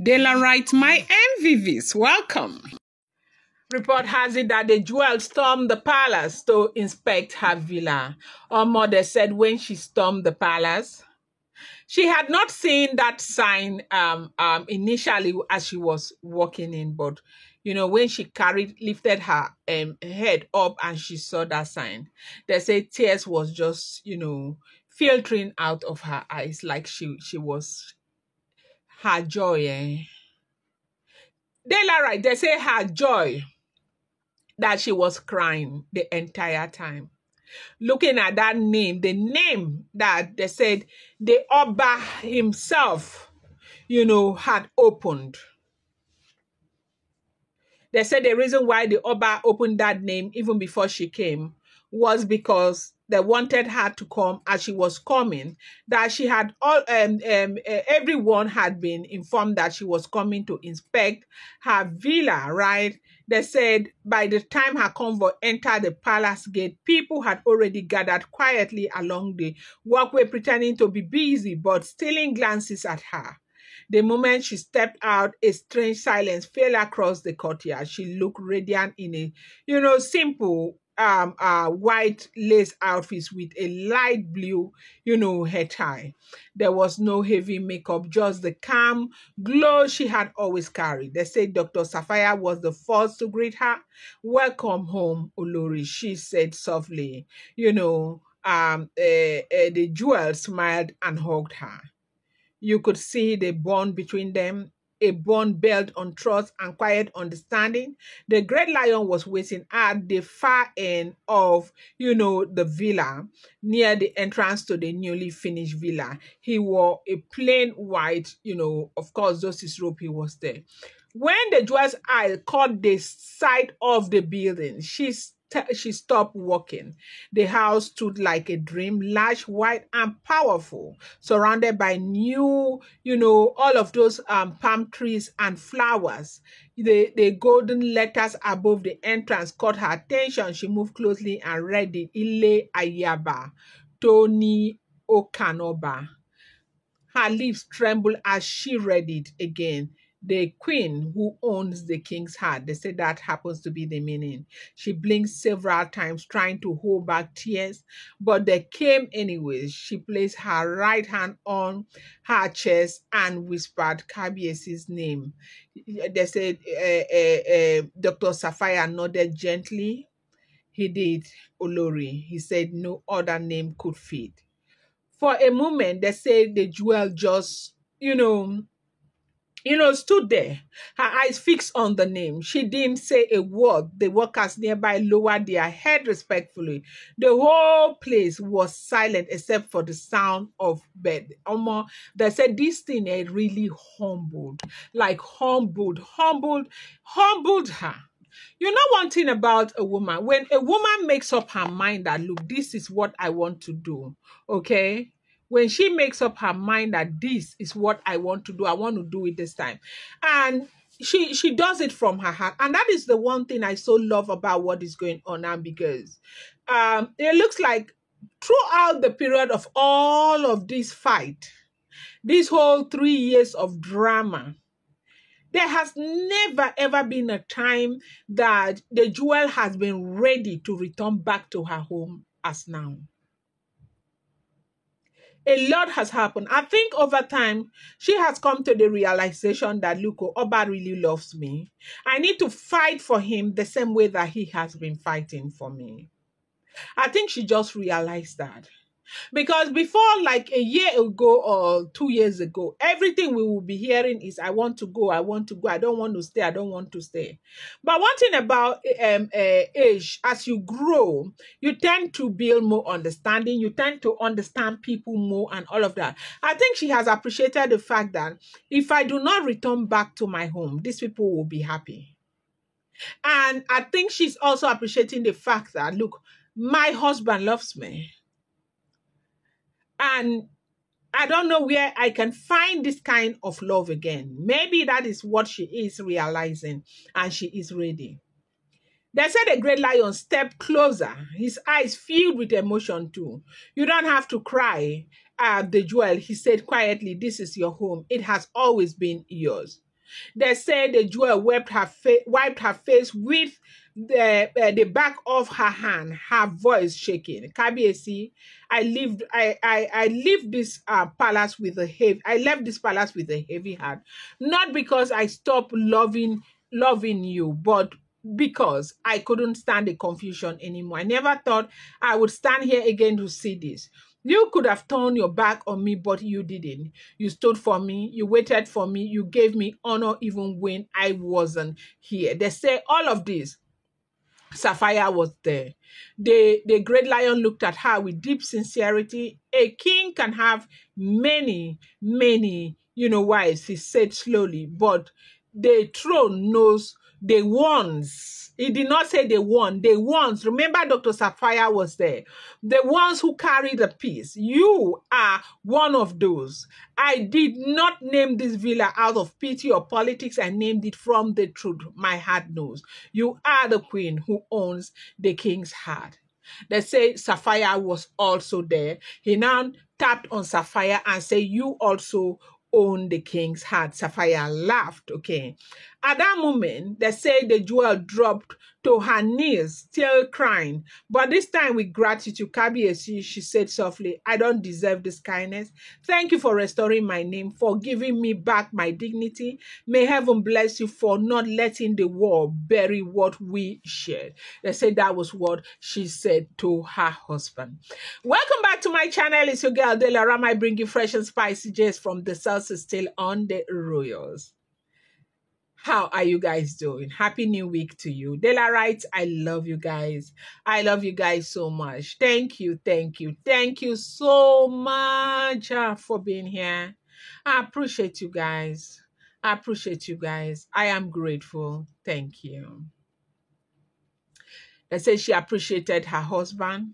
Dela writes, my MVVs, welcome. Report has it that the jewel stormed the palace to inspect her villa. Her mother said when she stormed the palace, she had not seen that sign initially as she was walking in, but when she lifted her head up and she saw that sign, they say tears was just filtering out of her eyes, like she was her joy. They say her joy that she was crying the entire time. Looking at that name, the name that they said the Oba himself, had opened. They said the reason why the Oba opened that name even before she came was because they wanted her to come as she was coming, that she had everyone had been informed that she was coming to inspect her villa, right? They said by the time her convoy entered the palace gate, people had already gathered quietly along the walkway, pretending to be busy, but stealing glances at her. The moment she stepped out, a strange silence fell across the courtyard. She looked radiant in a, simple white lace outfit with a light blue, head tie. There was no heavy makeup, just the calm glow she had always carried. They said Dr. Sapphire was the first to greet her. Welcome home, Olori, she said softly. The jewel smiled and hugged her. You could see the bond between them, a bond built on trust and quiet understanding. The great lion was waiting at the far end of, the villa, near the entrance to the newly finished villa. He wore a plain white, of course, just his robe, he was there. When the jewel's eye caught the side of the building, she stopped walking. The house stood like a dream, large, white, and powerful, surrounded by new, all of those palm trees and flowers. The golden letters above the entrance caught her attention. She moved closely and read it. Ile Ayaba, Tony Okanoba. Her lips trembled as she read it again. The queen who owns the king's heart. They say that happens to be the meaning. She blinked several times, trying to hold back tears, but they came anyways. She placed her right hand on her chest and whispered Kabiesi's name. They said Dr. Sapphire nodded gently. He did, Olori. He said no other name could fit. For a moment, they say the jewel just, stood there, her eyes fixed on the name. She didn't say a word. The workers nearby lowered their head respectfully. The whole place was silent except for the sound of bed. They said this thing really humbled her. You know one thing about a woman, when a woman makes up her mind that, look, this is what I want to do, okay? When she makes up her mind that this is what I want to do, I want to do it this time. And she does it from her heart. And that is the one thing I so love about what is going on now, because it looks like throughout the period of all of this fight, this whole 3 years of drama, there has never, ever been a time that the jewel has been ready to return back to her home as now. A lot has happened. I think over time, she has come to the realization that, look, Oba really loves me. I need to fight for him the same way that he has been fighting for me. I think she just realized that. Because before, like a year ago or 2 years ago, everything we will be hearing is, I want to go, I want to go, I don't want to stay, I don't want to stay. But one thing about age, as you grow, you tend to build more understanding, you tend to understand people more and all of that. I think she has appreciated the fact that if I do not return back to my home, these people will be happy. And I think she's also appreciating the fact that, look, my husband loves me. And I don't know where I can find this kind of love again. Maybe that is what she is realizing, and she is ready. They said the great lion stepped closer, his eyes filled with emotion too. You don't have to cry, the jewel, he said quietly. This is your home. It has always been yours. They say the jewel wiped her face with the back of her hand, her voice shaking. Kabiesi, I lived this palace with a heavy. I left this palace with a heavy heart, not because I stopped loving you, but because I couldn't stand the confusion anymore. I never thought I would stand here again to see this. You could have turned your back on me, but you didn't. You stood for me. You waited for me. You gave me honor even when I wasn't here. They say all of this. Sapphire was there. The great lion looked at her with deep sincerity. A king can have many, wives, he said slowly, but the throne knows the ones. He did not say the one, the ones. Remember, Dr. Sapphire was there. The ones who carry the peace. You are one of those. I did not name this villa out of pity or politics. I named it from the truth. My heart knows. You are the queen who owns the king's heart. They say Sapphire was also there. He now tapped on Sapphire and said, you also own the king's heart. Sapphire laughed, okay. At that moment, they say the jewel dropped to her knees, still crying. But this time with gratitude, Kabiesi, she said softly, I don't deserve this kindness. Thank you for restoring my name, for giving me back my dignity. May heaven bless you for not letting the war bury what we shared. They said that was what she said to her husband. Welcome back to my channel. It's your girl, Delarama. I bring you fresh and spicy gist from the South, still on the Royals. How are you guys doing? Happy new week to you. Dela writes, I love you guys. I love you guys so much. Thank you so much for being here. I appreciate you guys. I am grateful. Thank you. They say she appreciated her husband.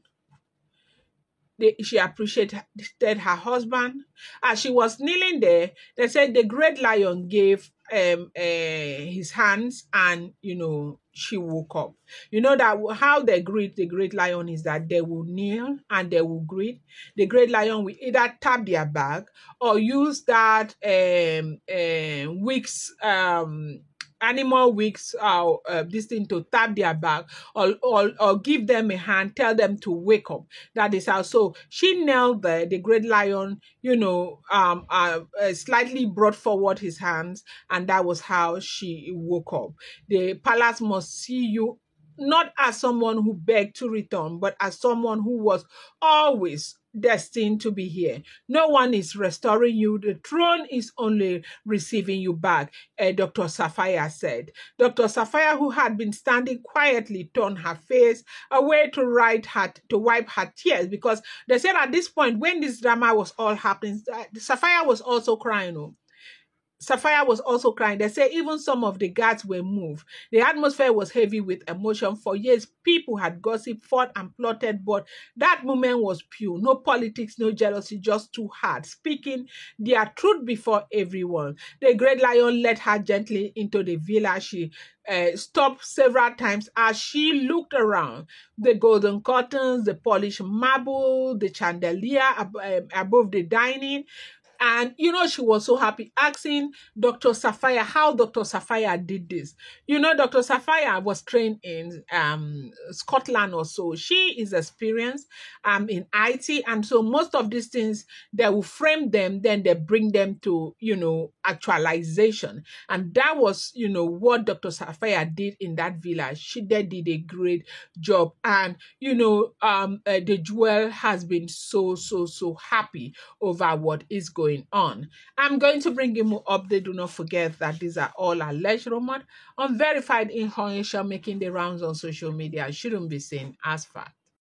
She appreciated her husband. As she was kneeling there, they said the great lion gave his hands, and she woke up. You know that how they greet the great lion is that they will kneel and they will greet. The great lion will either tap their back or use that wicks animal wigs this thing to tap their back or give them a hand, tell them to wake up. That is how. So she knelt there. The great lion, slightly brought forward his hands, and that was how she woke up. The palace must see you not as someone who begged to return, but as someone who was always destined to be here. No one is restoring you. The throne is only receiving you back, Dr. Sapphire said. Dr. Sapphire, who had been standing quietly, turned her face away to wipe her tears, because they said at this point, when this drama was all happening, Sapphire was also crying. Sapphire was also crying. They say even some of the guards were moved. The atmosphere was heavy with emotion. For years, people had gossiped, fought, and plotted, but that moment was pure. No politics, no jealousy, just two hearts speaking their truth before everyone. The great lion led her gently into the villa. She stopped several times as she looked around. The golden curtains, the polished marble, the chandelier above the dining. And, she was so happy, asking Dr. Sapphire how Dr. Sapphire did this. Dr. Sapphire was trained in Scotland or so. She is experienced in IT. And so most of these things, they will frame them, then they bring them to, actualization. And that was, what Dr. Sapphire did in that village. She did a great job. And, the jewel has been so happy over what is going on. I'm going to bring you more update. Do not forget that these are all alleged rumors, unverified information making the rounds on social media. Shouldn't be seen as fact.